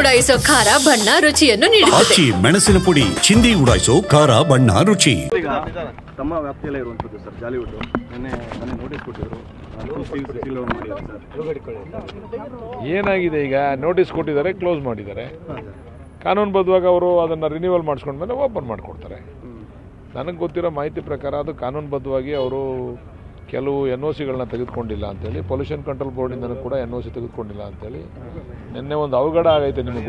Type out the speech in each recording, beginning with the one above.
ಉಡಾಯಿಸೋ ಖಾರ ಬಣ್ಣ ರುಚಿಯನ್ನು ನೀಡುತ್ತದೆ. ಮೆಣಸಿನ ಪುಡಿ ಚಿಂದಿ ಉಡಾಯಿಸೋ ಖಾರ ಬಣ್ಣ ರುಚಿ. ತಮ್ಮ ವ್ಯಾಪ್ತಿಯಲ್ಲೇ ಇರುವಂತದ್ದು ಸರ್ ಜಾಲಿವುಡ್ ಮೊನ್ನೆ ನೋಟಿಸ್ ಕೊಟ್ಟಿದ್ರು. ಏನಾಗಿದೆ ಈಗ ನೋಟಿಸ್ ಕೊಟ್ಟಿದ್ದಾರೆ, ಕ್ಲೋಸ್ ಮಾಡಿದ್ದಾರೆ. ಕಾನೂನುಬದ್ಧವಾಗಿ ಅವರು ಅದನ್ನು ರಿನ್ಯೂವಲ್ ಮಾಡಿಸ್ಕೊಂಡ್ಮೇಲೆ ಓಪನ್ ಮಾಡಿಕೊಡ್ತಾರೆ. ನನಗೆ ಗೊತ್ತಿರೋ ಮಾಹಿತಿ ಪ್ರಕಾರ ಅದು ಕಾನೂನುಬದ್ಧವಾಗಿ ಅವರು ಕೆಲವು NOCಗಳನ್ನ ತೆಗೆದುಕೊಂಡಿಲ್ಲ ಅಂತೇಳಿ, ಪೊಲ್ಯೂಷನ್ ಕಂಟ್ರೋಲ್ ಬೋರ್ಡಿಂದನೂ ಕೂಡ NOC ತೆಗೆದುಕೊಂಡಿಲ್ಲ ಅಂತೇಳಿ ನಿನ್ನೆ ಒಂದು ಅವಘಡ ಆಗೈತೆ. ನಿಮಗೆ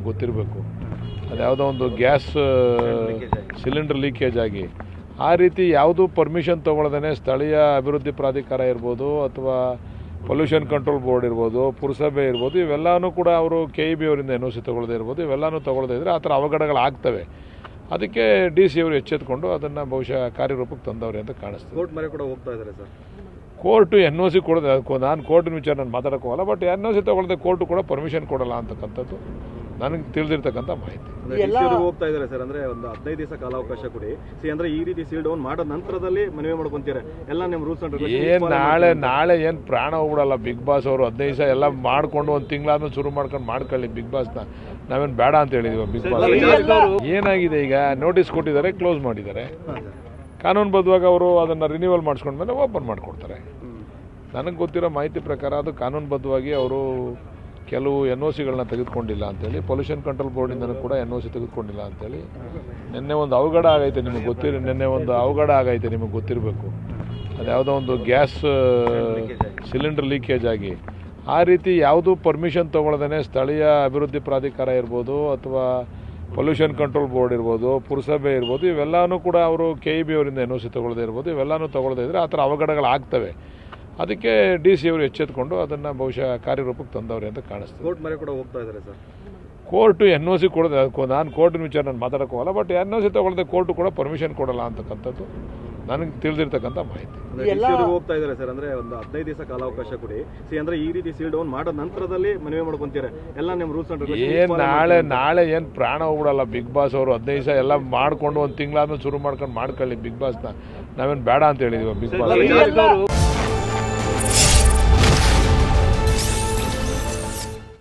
ಗೊತ್ತಿರಬೇಕು. ಅದು ಯಾವುದೋ ಒಂದು ಗ್ಯಾಸ್ ಸಿಲಿಂಡರ್ ಲೀಕೇಜ್ ಆಗಿ ಆ ರೀತಿ ಯಾವುದೂ ಪರ್ಮಿಷನ್ ತೊಗೊಳ್ದೇ ಸ್ಥಳೀಯ ಅಭಿವೃದ್ಧಿ ಪ್ರಾಧಿಕಾರ ಇರ್ಬೋದು ಅಥವಾ ಪೊಲ್ಯೂಷನ್ ಕಂಟ್ರೋಲ್ ಬೋರ್ಡ್ ಇರ್ಬೋದು, ಪುರಸಭೆ ಇರ್ಬೋದು, ಇವೆಲ್ಲನೂ ಕೂಡ ಅವರು KEB ಅವರಿಂದ NOC ತೊಗೊಳ್ಳದೇ ಇರ್ಬೋದು, ಇವೆಲ್ಲನೂ ತೊಗೊಳ್ಳದೇ ಇದ್ದರೆ ಆ ಥರ ಅವಘಡಗಳಾಗ್ತವೆ. ಅದಕ್ಕೆ DC ಅವರು ಎಚ್ಚೆತ್ಕೊಂಡು ಅದನ್ನು ಬಹುಶಃ ಕಾರ್ಯರೂಪಕ್ಕೆ ತಂದವ್ರೆ ಅಂತ ಕಾಣಿಸ್ತದೆ. ಕೋರ್ಟ್ ಮರೆ ಕೂಡ ಹೋಗ್ತಾ ಇದ್ದಾರೆ ಸರ್. ಕೋರ್ಟು NOC ಕೊಡೋದು, ನಾನು ಕೋರ್ಟಿನ ವಿಚಾರ ನಾನು ಮಾತಾಡೋಕೆ ಹೋಗಲ್ಲ. ಬಟ್ NOC ತೊಗೊಳ್ಳದೆ ಕೋರ್ಟು ಕೂಡ ಪರ್ಮಿಷನ್ ಕೊಡಲ್ಲ ಅಂತಕ್ಕಂಥದ್ದು ನನಗೆ ತಿಳಿದಿರ್ತಕ್ಕಂಥ ಮಾಹಿತಿ. ಹೋಗ್ತಾ ಇದ್ದಾರೆ ಸರ್. ಅಂದ್ರೆ ಒಂದು 15 ದಿವಸ ಕಾಲಾವಕಾಶ ಕೊಡಿ. ಅಂದ್ರೆ ಈ ರೀತಿ ಸೀಲ್ ಡೌನ್ ಮಾಡೋ ನಂತರದಲ್ಲಿ ಮನವಿ ಮಾಡ್ಕೊಂತೀರಾ ಎಲ್ಲ ನಿಮ್ಮ ರೂಲ್ಸ್ ಅಂಡ್ ನಾಳೆ ಏನು ಪ್ರಾಣ ಹೋಗ್ಬಿಡಲ್ಲ. ಬಿಗ್ ಬಾಸ್ ಅವರು 15 ದಿವಸ ಎಲ್ಲ ಮಾಡ್ಕೊಂಡು ಒಂದು ತಿಂಗಳಾದ್ಮೇಲೆ ಶುರು ಮಾಡ್ಕೊಳ್ಳಿ ಬಿಗ್ ಬಾಸ್ನ. ನಾವೇನು ಬೇಡ ಅಂತ ಹೇಳಿದೀವಿ. ಬಿಗ್ ಬಾಸ್ ಏನಾಗಿದೆ ಈಗ ನೋಟಿಸ್ ಕೊಟ್ಟಿದ್ದಾರೆ, ಕ್ಲೋಸ್ ಮಾಡಿದ್ದಾರೆ. ಕಾನೂನುಬದ್ಧವಾಗಿ ಅವರು ಅದನ್ನು ರಿನ್ಯೂವಲ್ ಮಾಡಿಸ್ಕೊಂಡ್ಮೇಲೆ ಓಪನ್ ಮಾಡಿಕೊಡ್ತಾರೆ. ನನಗೆ ಗೊತ್ತಿರೋ ಮಾಹಿತಿ ಪ್ರಕಾರ ಅದು ಕಾನೂನುಬದ್ಧವಾಗಿ ಅವರು ಕೆಲವು NOCಗಳನ್ನ ತೆಗೆದುಕೊಂಡಿಲ್ಲ ಅಂತೇಳಿ, ಪೊಲ್ಯೂಷನ್ ಕಂಟ್ರೋಲ್ ಬೋರ್ಡಿಂದನೂ ಕೂಡ NOC ತೆಗೆದುಕೊಂಡಿಲ್ಲ ಅಂತೇಳಿ ನಿನ್ನೆ ಒಂದು ಅವಘಡ ಆಗೈತೆ. ನಿಮಗೆ ಗೊತ್ತಿರಬೇಕು. ಅದು ಯಾವುದೋ ಒಂದು ಗ್ಯಾಸ್ ಸಿಲಿಂಡರ್ ಲೀಕೇಜ್ ಆಗಿ ಆ ರೀತಿ ಯಾವುದೂ ಪರ್ಮಿಷನ್ ತೊಗೊಳ್ದೇ ಸ್ಥಳೀಯ ಅಭಿವೃದ್ಧಿ ಪ್ರಾಧಿಕಾರ ಇರ್ಬೋದು ಅಥವಾ ಪೊಲ್ಯೂಷನ್ ಕಂಟ್ರೋಲ್ ಬೋರ್ಡ್ ಇರ್ಬೋದು, ಪುರಸಭೆ ಇರ್ಬೋದು, ಇವೆಲ್ಲನೂ ಕೂಡ ಅವರು KEB ಅವರಿಂದ NOC ತೊಗೊಳ್ಳದೇ ಇರ್ಬೋದು, ಇವೆಲ್ಲನೂ ತೊಗೊಳ್ಳದೇ ಇದ್ದರೆ ಆ ಥರ ಅವಘಡಗಳಾಗ್ತವೆ. ಅದಕ್ಕೆ DC ಅವರು ಎಚ್ಚೆತ್ಕೊಂಡು ಅದನ್ನು ಬಹುಶಃ ಕಾರ್ಯರೂಪಕ್ಕೆ ತಂದವ್ರೆ ಅಂತ ಕಾಣಿಸ್ತದೆ. ಕೋರ್ಟ್ ಮರೆ ಕೂಡ ಹೋಗ್ತಾ ಇದ್ದಾರೆ ಸರ್. ಕೋರ್ಟು NOC ಕೊಡೋದು, ನಾನು ಕೋರ್ಟಿನ ವಿಚಾರ ನಾನು ಮಾತಾಡೋಕೆ ಹೋಗಲ್ಲ. ಬಟ್ NOC ತೊಗೊಳ್ಳದೆ ಕೋರ್ಟು ಕೂಡ ಪರ್ಮಿಷನ್ ಕೊಡಲ್ಲ ಅಂತಕ್ಕಂಥದ್ದು ನನಗೆ ತಿಳಿದಿರ್ತಕ್ಕಂಥ ಮಾಹಿತಿ. ಹೋಗ್ತಾ ಇದ್ದಾರೆ ಸರ್. ಅಂದ್ರೆ ಒಂದು 15 ದಿವಸ ಕಾಲಾವಕಾಶ ಕೊಡಿ. ಅಂದ್ರೆ ಈ ರೀತಿ ಸೀಲ್ ಡೌನ್ ಮಾಡೋ ನಂತರದಲ್ಲಿ ಮನವಿ ಮಾಡ್ಕೊಂತೀರಾ ಎಲ್ಲ ನಿಮ್ಮ ರೂಲ್ಸ್ ಅಂಡ್ ನಾಳೆ ಏನು ಪ್ರಾಣ ಹೋಗ್ಬಿಡಲ್ಲ. ಬಿಗ್ ಬಾಸ್ ಅವರು 15 ದಿವಸ ಎಲ್ಲ ಮಾಡ್ಕೊಂಡು ಒಂದು ತಿಂಗಳಾದ್ಮೇಲೆ ಶುರು ಮಾಡ್ಕೊಳ್ಳಿ ಬಿಗ್ ಬಾಸ್ನ. ನಾವೇನು ಬೇಡ ಅಂತ ಹೇಳಿದೀವಿ. Big boss